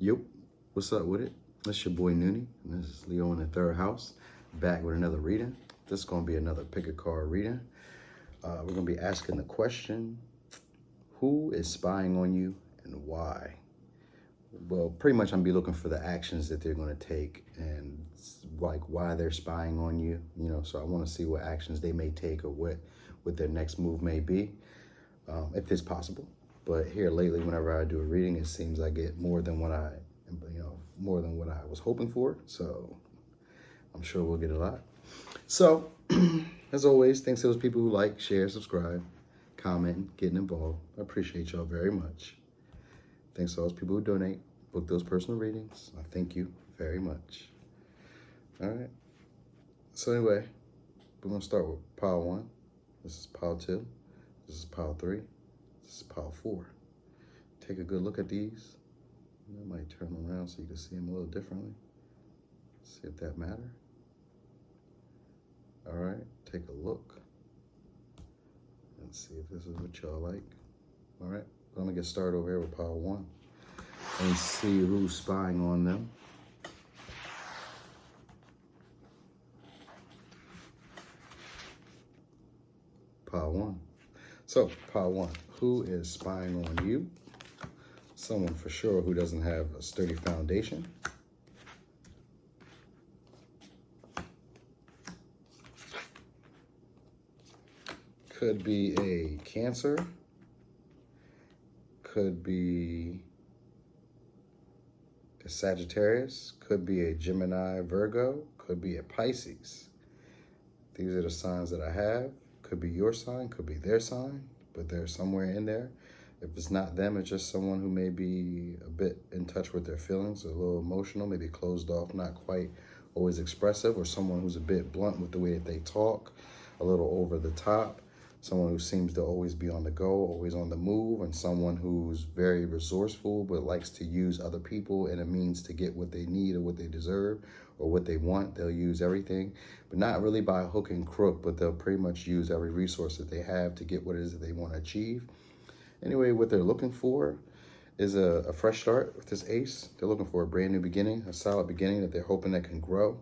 Yep, what's up with it? It's your boy Noonie, and this is Leo in the third house, back with another reading. This is going to be another pick a card reading. We're going to be asking the question, who is spying on you and why? Well, pretty much I'm be looking for the actions that they're going to take and like why they're spying on you, so I want to see what actions they may take or what their next move may be, if it's possible. But here lately, whenever I do a reading, it seems I get more than what I was hoping for. So I'm sure we'll get a lot. So as always, thanks to those people who like, share, subscribe, comment, getting involved. I appreciate y'all very much. Thanks to those people who donate, book those personal readings. I thank you very much. All right. So anyway, we're gonna start with pile 1. This is pile 2. This is pile 3. This is pile 4. Take a good look at these. I might turn them around so you can see them a little differently. See if that matters. All right, take a look and see if this is what y'all like. All right, I'm gonna get started over here with pile 1 and see who's spying on them. Pile 1. So, pile 1, who is spying on you? Someone for sure who doesn't have a sturdy foundation. Could be a Cancer. Could be a Sagittarius. Could be a Gemini, Virgo. Could be a Pisces. These are the signs that I have. Could be your sign, could be their sign, but they're somewhere in there. If it's not them, it's just someone who may be a bit in touch with their feelings, a little emotional, maybe closed off, not quite always expressive, or someone who's a bit blunt with the way that they talk, a little over the top, someone who seems to always be on the go, always on the move, and someone who's very resourceful but likes to use other people in a means to get what they need or what they deserve or what they want. They'll use everything, but not really by hook and crook, but they'll pretty much use every resource that they have to get what it is that they want to achieve. Anyway, what they're looking for is a fresh start with this ace. They're looking for a brand new beginning, a solid beginning that they're hoping that can grow.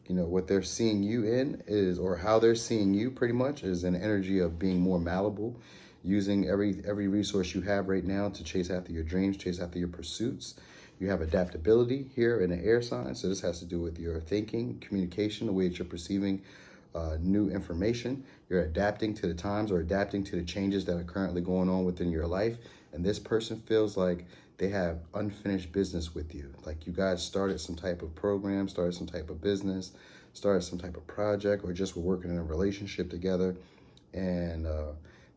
What they're seeing you in is, or how they're seeing you pretty much, is an energy of being more malleable, using every resource you have right now to chase after your dreams, chase after your pursuits. You have adaptability here in the air sign. So this has to do with your thinking, communication, the way that you're perceiving new information. You're adapting to the times or adapting to the changes that are currently going on within your life. And this person feels like they have unfinished business with you. Like you guys started some type of program, started some type of business, started some type of project, or just were working in a relationship together. And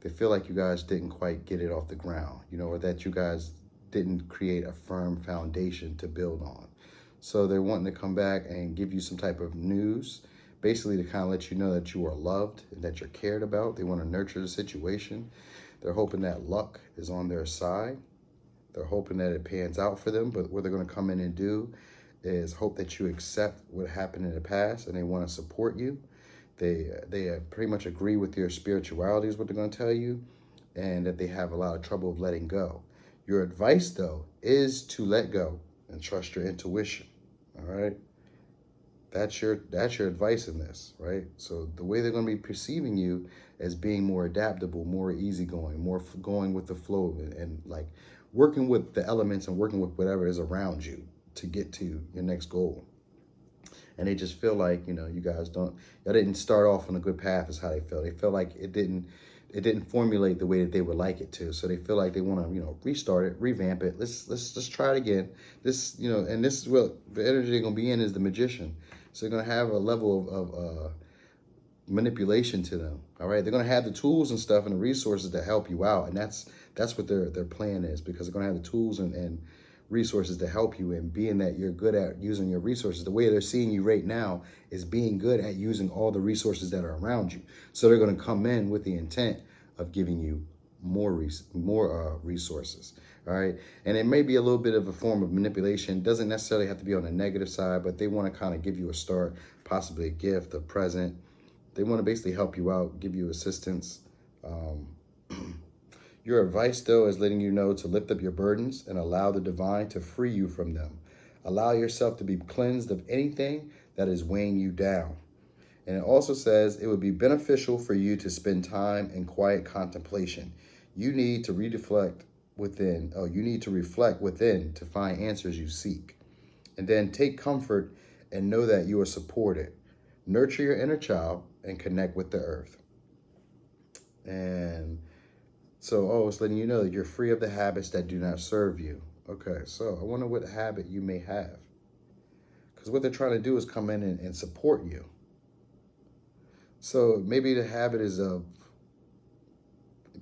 they feel like you guys didn't quite get it off the ground, or that you guys didn't create a firm foundation to build on. So they're wanting to come back and give you some type of news, basically to kind of let you know that you are loved and that you're cared about. They want to nurture the situation. They're hoping that luck is on their side. They're hoping that it pans out for them, but what they're going to come in and do is hope that you accept what happened in the past, and they want to support you. They pretty much agree with your spirituality is what they're going to tell you, and that they have a lot of trouble of letting go. Your advice, though, is to let go and trust your intuition, all right? That's your advice in this, right? So the way they're going to be perceiving you as being more adaptable, more easygoing, more going with the flow, and like working with the elements and working with whatever is around you to get to your next goal. And they just feel like, you guys y'all didn't start off on a good path is how they feel. They feel like it didn't formulate the way that they would like it to. So they feel like they want to, restart it, revamp it. Let's try it again. This, and this is what the energy they're going to be in is the Magician. So they're going to have a level of manipulation to them. All right. They're going to have the tools and stuff and the resources to help you out. And that's what their plan is, because they're going to have the tools and resources to help you. And being that you're good at using your resources, the way they're seeing you right now is being good at using all the resources that are around you. So they're going to come in with the intent of giving you more resources. All right. And it may be a little bit of a form of manipulation. It doesn't necessarily have to be on the negative side, but they want to kind of give you a start, possibly a gift, a present. They want to basically help you out, give you assistance. Your advice, though, is letting you know to lift up your burdens and allow the divine to free you from them. Allow yourself to be cleansed of anything that is weighing you down. And it also says it would be beneficial for you to spend time in quiet contemplation. You need to reflect within. Oh, you need to reflect within to find answers you seek. And then take comfort and know that you are supported. Nurture your inner child and connect with the earth. And so, it's letting you know that you're free of the habits that do not serve you. Okay, so I wonder what habit you may have. Because what they're trying to do is come in and support you. So maybe the habit is of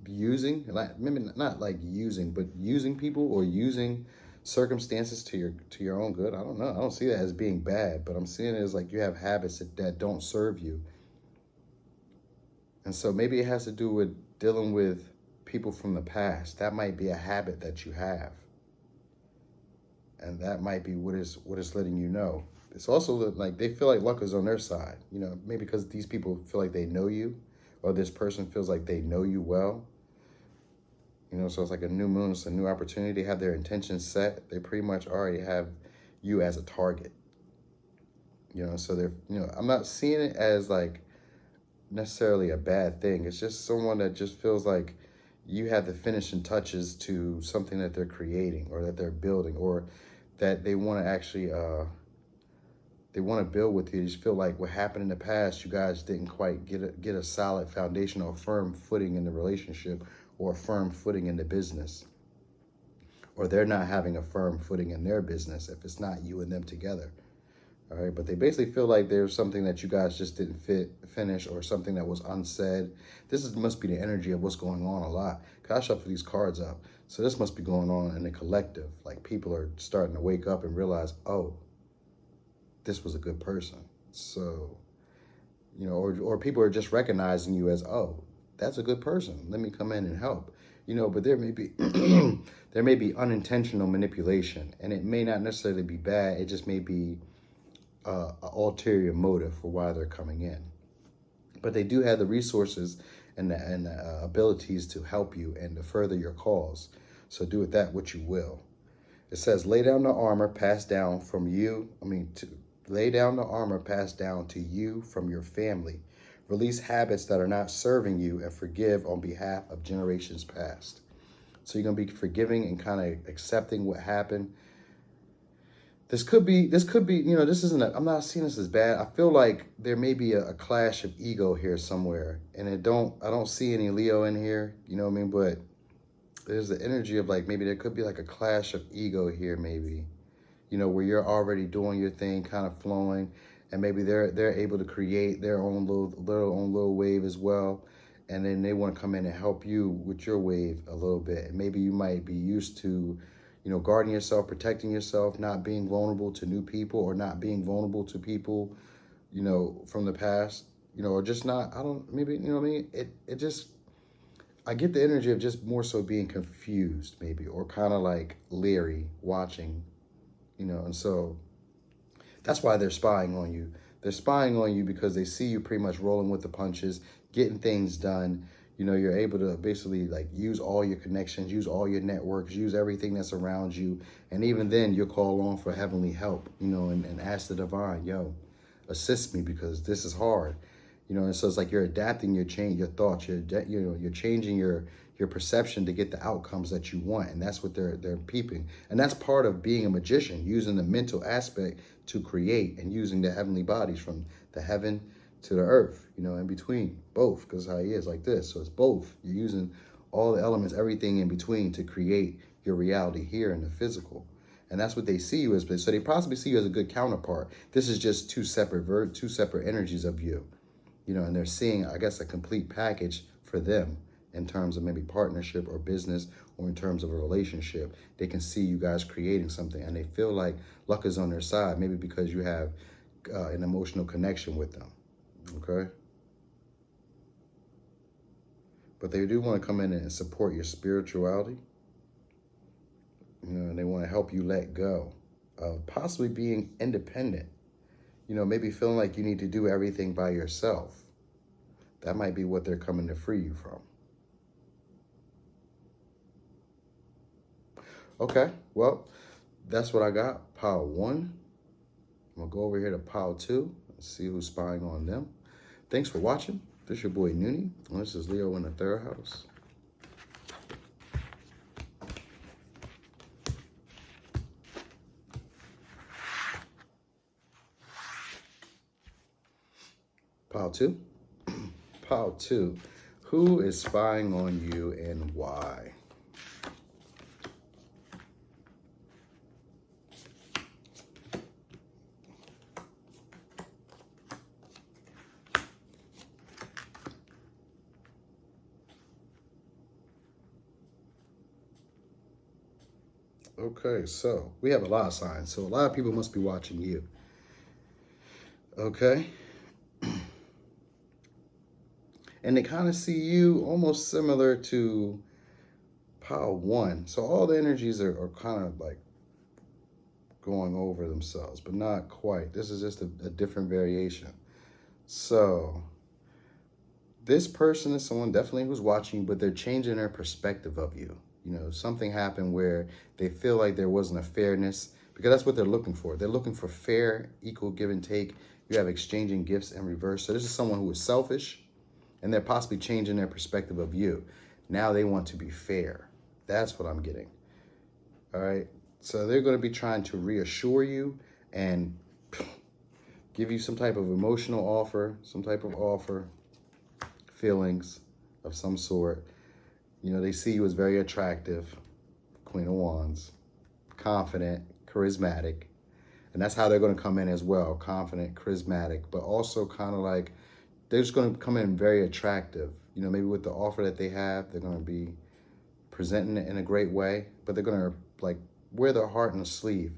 using, maybe not like using, but using people or using circumstances to your own good. I don't know. I don't see that as being bad, but I'm seeing it as like you have habits that don't serve you. And so maybe it has to do with dealing with people from the past. That might be a habit that you have. And that might be what it's letting you know. It's also like they feel like luck is on their side, maybe because these people feel like they know you, or this person feels like they know you well. So it's like a new moon, it's a new opportunity. They have their intentions set. They pretty much already have you as a target. So they're, I'm not seeing it as like necessarily a bad thing. It's just someone that just feels like you have the finishing touches to something that they're creating or that they're building, or that they want to actually they want to build with you. You just feel like what happened in the past, you guys didn't quite get a solid foundation or a firm footing in the relationship, or a firm footing in the business, or they're not having a firm footing in their business if it's not you and them together. All right, but they basically feel like there's something that you guys just didn't finish, or something that was unsaid. Must be the energy of what's going on a lot. I shuffle these cards up, so this must be going on in the collective. Like people are starting to wake up and realize, oh, this was a good person. So, or people are just recognizing you as, oh, that's a good person. Let me come in and help. But there may be there may be unintentional manipulation, and it may not necessarily be bad. It just may be an ulterior motive for why they're coming in. But they do have the resources and the abilities to help you and to further your cause. So do with that what you will. It says, lay down the armor passed down from you. Lay down the armor passed down to you from your family. Release habits that are not serving you and forgive on behalf of generations past. So you're going to be forgiving and kind of accepting what happened. This could be, this isn't, I'm not seeing this as bad. I feel like there may be a clash of ego here somewhere. And I don't see any Leo in here, but there's the energy of like, maybe there could be like a clash of ego here, maybe, where you're already doing your thing, kind of flowing, and maybe they're able to create their own little wave as well. And then they want to come in and help you with your wave a little bit. And maybe you might be used to, guarding yourself, protecting yourself, not being vulnerable to new people, or not being vulnerable to people, from the past, or just not, maybe, what I mean? It just, I get the energy of just more so being confused maybe, or kind of like leery watching, and so that's why they're spying on you. They're spying on you because they see you pretty much rolling with the punches, getting things done. You're able to basically like use all your connections, use all your networks, use everything that's around you. And even then you'll call on for heavenly help, and ask the divine, yo, assist me because this is hard. And so it's like you're adapting your thoughts, you're changing your perception to get the outcomes that you want. And that's what they're peeping. And that's part of being a magician, using the mental aspect to create, and using the heavenly bodies from the heaven to the earth, in between, both, because how he is like this. So it's both. You're using all the elements, everything in between to create your reality here in the physical. And that's what they see you as. So they possibly see you as a good counterpart. This is just two separate energies of you, and they're seeing, I guess, a complete package for them in terms of maybe partnership or business, or in terms of a relationship. They can see you guys creating something, and they feel like luck is on their side, maybe because you have an emotional connection with them. Okay? But they do want to come in and support your spirituality. And they want to help you let go of possibly being independent. Maybe feeling like you need to do everything by yourself. That might be what they're coming to free you from. Okay, well, that's what I got. Pile 1. I'm going to go over here to pile 2 and see who's spying on them. Thanks for watching. This is your boy Noonie, and this is Leo in the 3rd house. Pile 2. Pile 2. Who is spying on you and why? Okay, so we have a lot of signs. So a lot of people must be watching you. Okay. And they kind of see you almost similar to pile 1. So all the energies are kind of like going over themselves, but not quite. This is just a different variation. So this person is someone definitely who's watching you, but they're changing their perspective of you. You know, something happened where they feel like there wasn't a fairness, because that's what they're looking for. They're looking for fair, equal give and take. You have exchanging gifts and reverse. So this is someone who is selfish, and they're possibly changing their perspective of you. Now they want to be fair. That's what I'm getting. All right. So they're going to be trying to reassure you and give you some type of emotional offer, feelings of some sort. You know, they see you as very attractive, Queen of Wands, confident, charismatic. And that's how they're going to come in as well. Confident, charismatic, but also kind of like, they're just going to come in very attractive. You know, maybe with the offer that they have, they're going to be presenting it in a great way, but they're going to like wear their heart on a sleeve,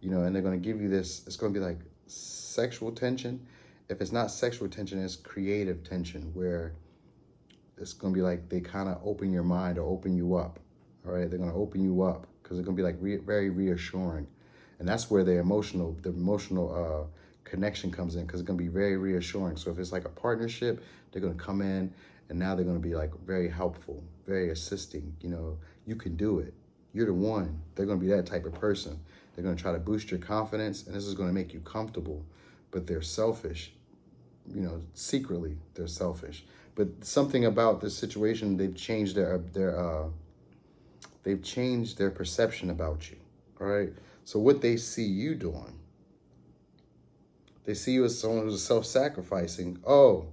you know, and they're going to give you this, it's going to be like sexual tension. If it's not sexual tension, it's creative tension, where it's going to be like they kind of open your mind or open you up. All right, they're going to open you up because they're going to be like very reassuring. And that's where the emotional connection comes in, because it's going to be very reassuring. So if it's like a partnership, they're going to come in and now they're going to be like very helpful, very assisting. You know, you can do it. You're the one. They're going to be that type of person. They're going to try to boost your confidence, and this is going to make you comfortable. But they're selfish. You know, secretly they're selfish. But something about this situation, they've changed their perception about you. All right. So what they see you doing, they see you as someone who's self-sacrificing. Oh,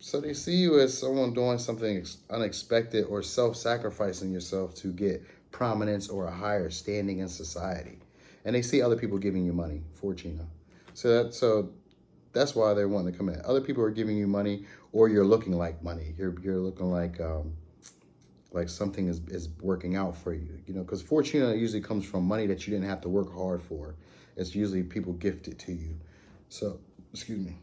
so they see you as someone doing something unexpected or self-sacrificing yourself to get prominence or a higher standing in society. And they see other people giving you money, Fortuna. So that's why they're wanting to come in. Other people are giving you money, or you're looking like money. You're looking like something is working out for you. You know, because Fortuna usually comes from money that you didn't have to work hard for. It's usually people gift it to you. So, excuse me.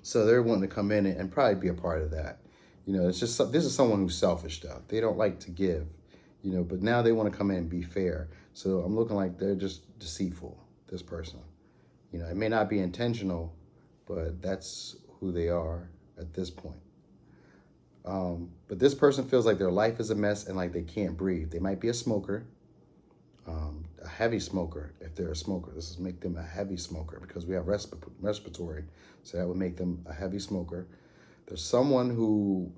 So they're wanting to come in and probably be a part of that. You know, it's just, this is someone who's selfish though. They don't like to give, you know, but now they want to come in and be fair. So I'm looking like they're just deceitful, this person. You know, it may not be intentional, but that's who they are at this point. But this person feels like their life is a mess and like they can't breathe. They might be a smoker, a heavy smoker. If they're a smoker, this is make them a heavy smoker, because we have respiratory. So that would make them a heavy smoker. There's someone who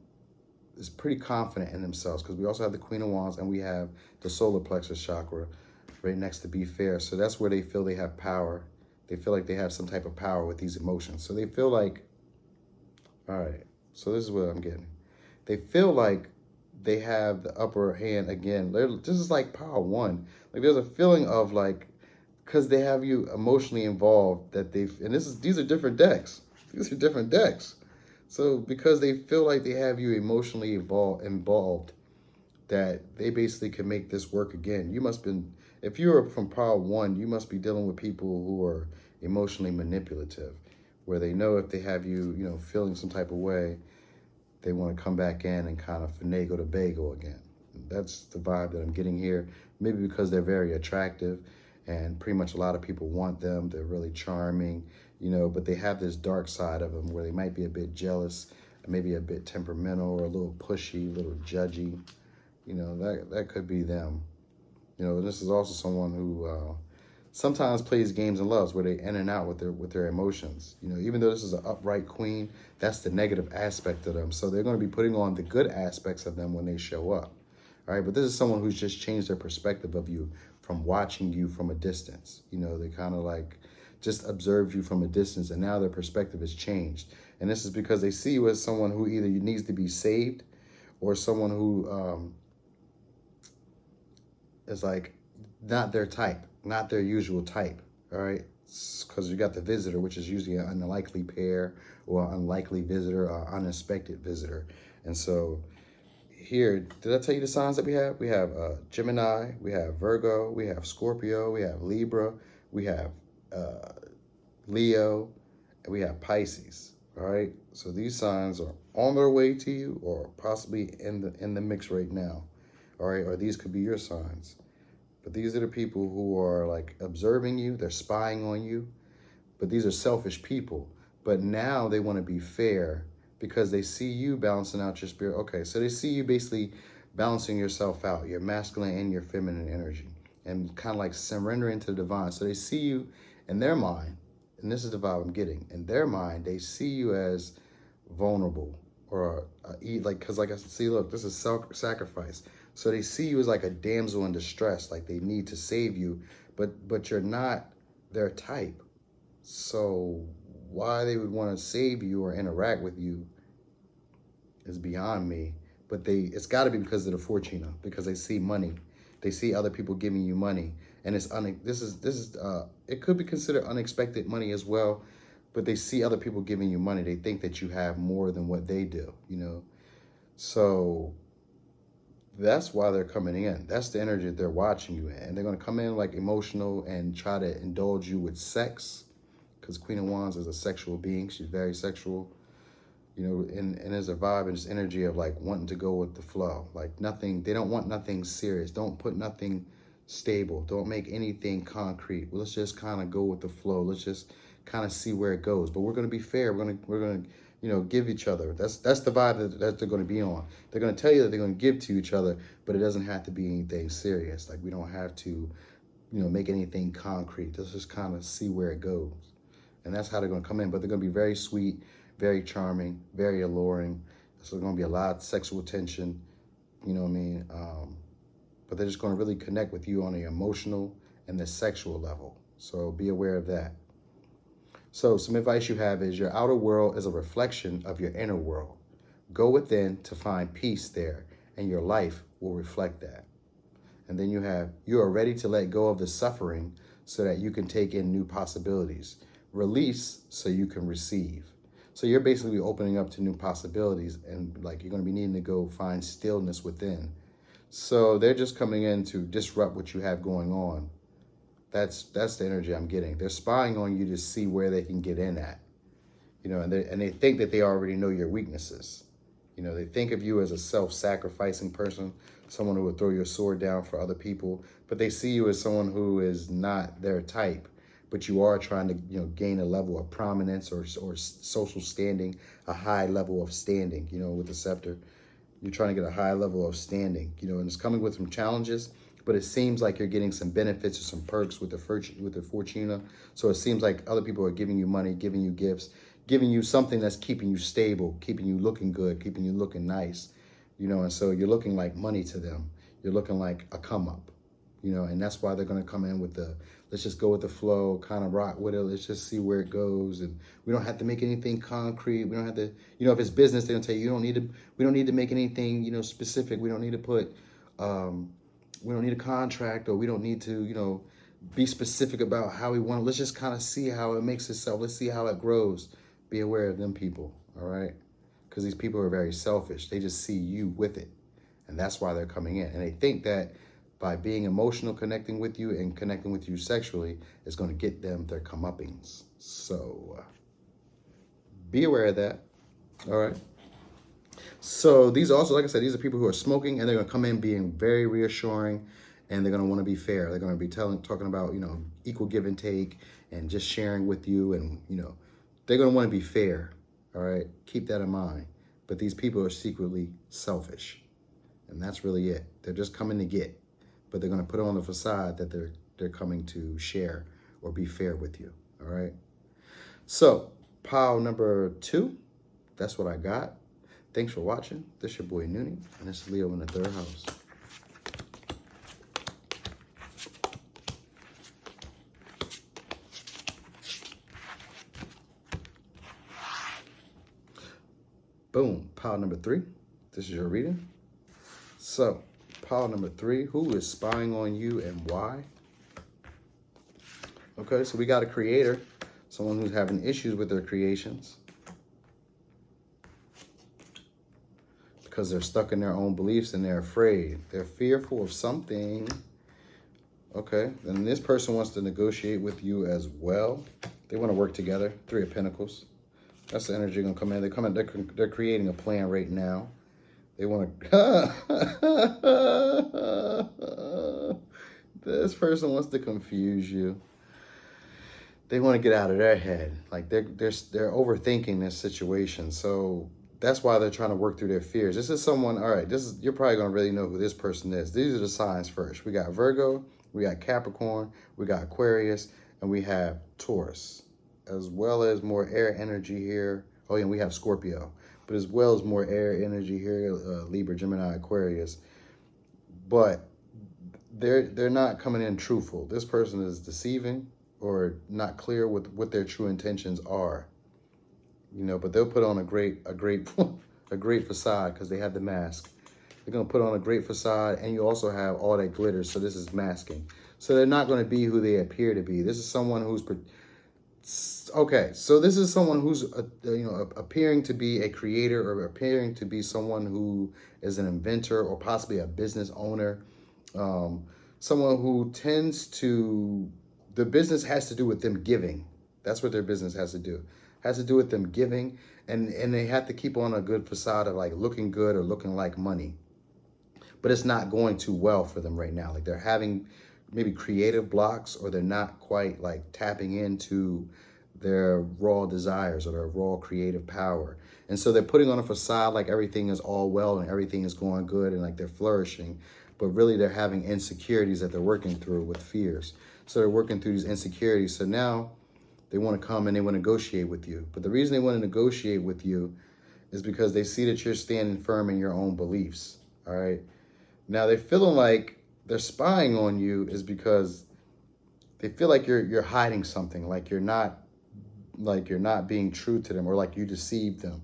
is pretty confident in themselves, because we also have the Queen of Wands and we have the solar plexus chakra right next to be fair. So that's where they feel they have power. They feel like they have some type of power with these emotions. So they feel like, all right, so this is what I'm getting. They feel like they have the upper hand again. This is like pile 1. Like there's a feeling of like, because they have you emotionally involved, that these are different decks. These are different decks. So because they feel like they have you emotionally involved, that they basically can make this work again. You must been, if you're from pile 1, you must be dealing with people who are emotionally manipulative, where they know if they have you, you know, feeling some type of way, they want to come back in and kind of finagle the bagel again. That's the vibe that I'm getting here. Maybe because they're very attractive and pretty much a lot of people want them. They're really charming, you know, but they have this dark side of them where they might be a bit jealous, maybe a bit temperamental or a little pushy, a little judgy, That could be them. This is also someone who sometimes plays games and loves where they in and out with their emotions. Even though this is an upright queen, that's the negative aspect of them. So they're going to be putting on the good aspects of them when they show up. All right, but this is someone who's just changed their perspective of you from watching you from a distance. They kind of like just observed you from a distance, and now their perspective has changed. And this is because they see you as someone who either needs to be saved or someone who is like not their type, not their usual type. All right, because you got the visitor, which is usually an unlikely pair or unlikely visitor or unexpected visitor. And so here, did I tell you the signs that we have? We have Gemini, we have Virgo, we have Scorpio, we have Libra, we have Leo, and we have Pisces. All right, so these signs are on their way to you, or possibly in the mix right now. All right, or these could be your signs. But these are the people who are like observing you, they're spying on you, but these are selfish people. But now they want to be fair because they see you balancing out your spirit. Okay, so they see you basically balancing yourself out, your masculine and your feminine energy, and kind of like surrendering to the divine. So they see you in their mind, and this is the vibe I'm getting. In their mind, they see you as vulnerable or because like I see, look, this is self-sacrifice. So they see you as like a damsel in distress, like they need to save you, but you're not their type. So why they would want to save you or interact with you is beyond me. But it's got to be because of the Fortuna, because they see money, they see other people giving you money, and it could be considered unexpected money as well. But they see other people giving you money, they think that you have more than what they do. So that's why they're coming in. That's the energy that they're watching you in. And they're going to come in like emotional and try to indulge you with sex, because Queen of Wands is a sexual being. She's very sexual, and there's a vibe and this energy of like wanting to go with the flow. Like nothing, they don't want nothing serious. Don't put nothing stable. Don't make anything concrete. Well, let's just kind of go with the flow. Let's just kind of see where it goes. But we're going to be fair. We're going to give each other. That's the vibe that they're going to be on. They're going to tell you that they're going to give to each other, but it doesn't have to be anything serious. Like we don't have to, make anything concrete. Let's just kind of see where it goes. And that's how they're going to come in. But they're going to be very sweet, very charming, very alluring. So there's going to be a lot of sexual tension, you know what I mean? But they're just going to really connect with you on the emotional and the sexual level. So be aware of that. So some advice you have is your outer world is a reflection of your inner world. Go within to find peace there, and your life will reflect that. And then you are ready to let go of the suffering so that you can take in new possibilities. Release so you can receive. So you're basically opening up to new possibilities, and like you're going to be needing to go find stillness within. So they're just coming in to disrupt what you have going on. That's the energy I'm getting. They're spying on you to see where they can get in at, and they think that they already know your weaknesses. They think of you as a self-sacrificing person, someone who would throw your sword down for other people, but they see you as someone who is not their type, but you are trying to, gain a level of prominence or social standing, a high level of standing, with the scepter. You're trying to get a high level of standing, and it's coming with some challenges, but it seems like you're getting some benefits or some perks with the Fortuna. So it seems like other people are giving you money, giving you gifts, giving you something that's keeping you stable, keeping you looking good, keeping you looking nice, and so you're looking like money to them. You're looking like a come up, and that's why they're going to come in with let's just go with the flow, kind of rock with it. Let's just see where it goes. And we don't have to make anything concrete. We don't have to, if it's business, they're going to tell you, we don't need to make anything, specific. We don't need to put, we don't need a contract, or we don't need to, be specific about how we want it. Let's just kind of see how it makes itself. Let's see how it grows. Be aware of them people, all right? Because these people are very selfish. They just see you with it. And that's why they're coming in. And they think that by being emotional, connecting with you and connecting with you sexually is going to get them their comeuppings. So be aware of that, all right? So these are also, like I said, these are people who are smoking, and they're going to come in being very reassuring, and they're going to want to be fair. They're going to be talking about, equal give and take and just sharing with you. And, they're going to want to be fair. All right. Keep that in mind. But these people are secretly selfish. And that's really it. They're just coming to get, but they're going to put on the facade that they're coming to share or be fair with you. All right. So pile number 2, that's what I got. Thanks for watching. This is your boy Noonie, and this is Leo in the 3rd house. Boom, pile number 3. This is your reading. So, pile number 3, who is spying on you and why? Okay, so we got a creator, someone who's having issues with their creations because they're stuck in their own beliefs and they're afraid. They're fearful of something. Okay, and this person wants to negotiate with you as well. They want to work together. 3 of Pentacles. That's the energy going to come in. They're creating a plan right now. They want to... This person wants to confuse you. They want to get out of their head. Like they're overthinking this situation. So that's why they're trying to work through their fears. This is someone, all right, you're probably going to really know who this person is. These are the signs first. We got Virgo, we got Capricorn, we got Aquarius, and we have Taurus, as well as more air energy here. Oh, yeah, and we have Scorpio, but as well as more air energy here, Libra, Gemini, Aquarius. But they're not coming in truthful. This person is deceiving or not clear with what their true intentions are. You know, but they'll put on a great facade because they have the mask. They're going to put on a great facade, and you also have all that glitter, so this is masking. So they're not going to be who they appear to be. This is someone who's... Okay, so this is someone who's, appearing to be a creator or appearing to be someone who is an inventor or possibly a business owner. Someone who tends to... The business has to do with them giving. That's what their business has to do. Has to do with them giving, and they have to keep on a good facade of like looking good or looking like money. But it's not going too well for them right now. Like they're having maybe creative blocks, or they're not quite like tapping into their raw desires or their raw creative power. And so they're putting on a facade like everything is all well and everything is going good and like they're flourishing. But really they're having insecurities that they're working through with fears. So they're working through these insecurities. So now they want to come and they want to negotiate with you. But the reason they want to negotiate with you is because they see that you're standing firm in your own beliefs. All right. Now they're feeling like they're spying on you is because they feel like you're hiding something, like you're not being true to them, or like you deceived them.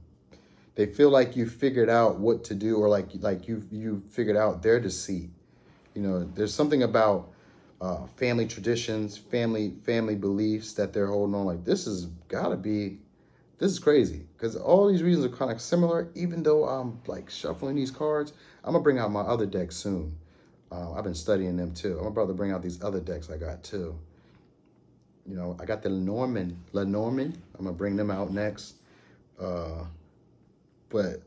They feel like you figured out what to do, or like you figured out their deceit. You know, there's something about family traditions, family beliefs that they're holding on. Like this is crazy, because all these reasons are kind of similar. Even though I'm like shuffling these cards, I'm gonna bring out my other deck soon. I've been studying them too. I'm about to bring out these other decks I got too. You know, I got the Lenormand. I'm gonna bring them out next. But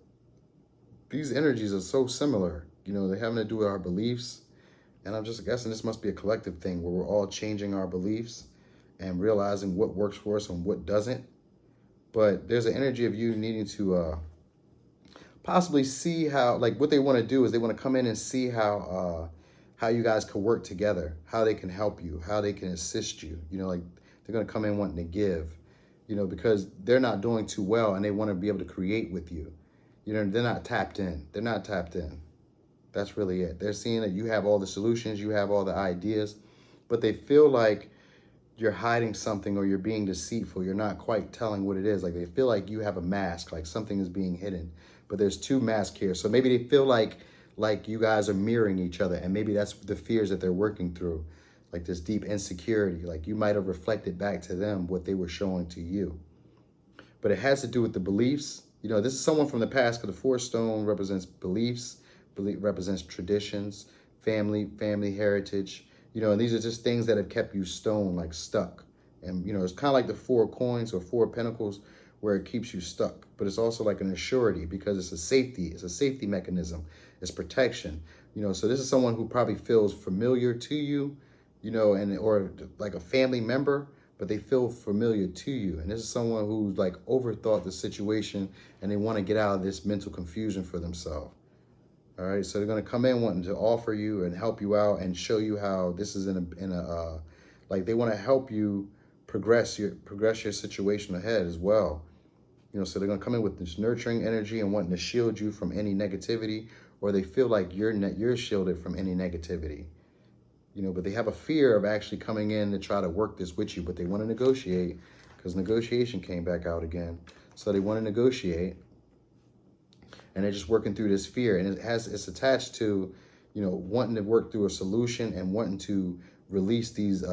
these energies are so similar. You know, they're having to do with our beliefs. And I'm just guessing this must be a collective thing where we're all changing our beliefs and realizing what works for us and what doesn't. But there's an energy of you needing to possibly see how, like what they want to do is they want to come in and see how you guys can work together, how they can help you, how they can assist you. You know, like they're going to come in wanting to give, you know, because they're not doing too well and they want to be able to create with you. You know, they're not tapped in. They're not tapped in. That's really it. They're seeing that you have all the solutions, you have all the ideas, but they feel like you're hiding something or you're being deceitful. You're not quite telling what it is. Like they feel like you have a mask, like something is being hidden, but there's 2 masks here. So maybe they feel like you guys are mirroring each other, and maybe that's the fears that they're working through, like this deep insecurity. Like you might have reflected back to them what they were showing to you. But it has to do with the beliefs. You know, this is someone from the past, because the 4 stone represents beliefs, represents traditions, family heritage. You know, and these are just things that have kept you stone, like stuck. And, you know, it's kind of like the 4 coins or 4 pentacles where it keeps you stuck. But it's also like an assurity, because it's a safety mechanism. It's protection. You know, so this is someone who probably feels familiar to you, you know, and or like a family member, but they feel familiar to you. And this is someone who's like overthought the situation and they want to get out of this mental confusion for themselves. All right, so they're going to come in wanting to offer you and help you out and show you how this is like they want to help you progress your situation ahead as well. You know, so they're going to come in with this nurturing energy and wanting to shield you from any negativity, or they feel like you're shielded from any negativity. You know, but they have a fear of actually coming in to try to work this with you, but they want to negotiate because negotiation came back out again. So they want to negotiate, and they're just working through this fear, and it's attached to, you know, wanting to work through a solution and wanting to release these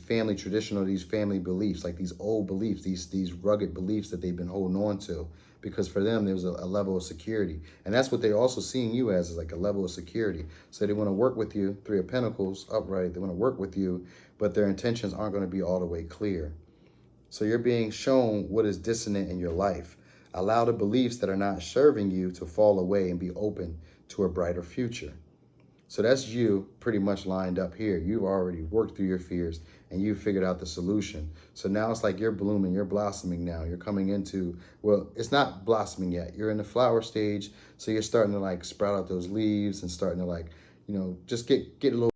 family traditional, these family beliefs, like these old beliefs, these rugged beliefs that they've been holding on to, because for them there was a level of security, and that's what they're also seeing you as, is like a level of security. So they want to work with you, Three of Pentacles upright. They want to work with you, but their intentions aren't going to be all the way clear. So you're being shown what is dissonant in your life. Allow the beliefs that are not serving you to fall away and be open to a brighter future. So that's you pretty much lined up here. You've already worked through your fears and you've figured out the solution. So now it's like you're blooming, you're blossoming now. You're coming into, well, it's not blossoming yet. You're in the flower stage. So you're starting to like sprout out those leaves and starting to like, you know, just get a little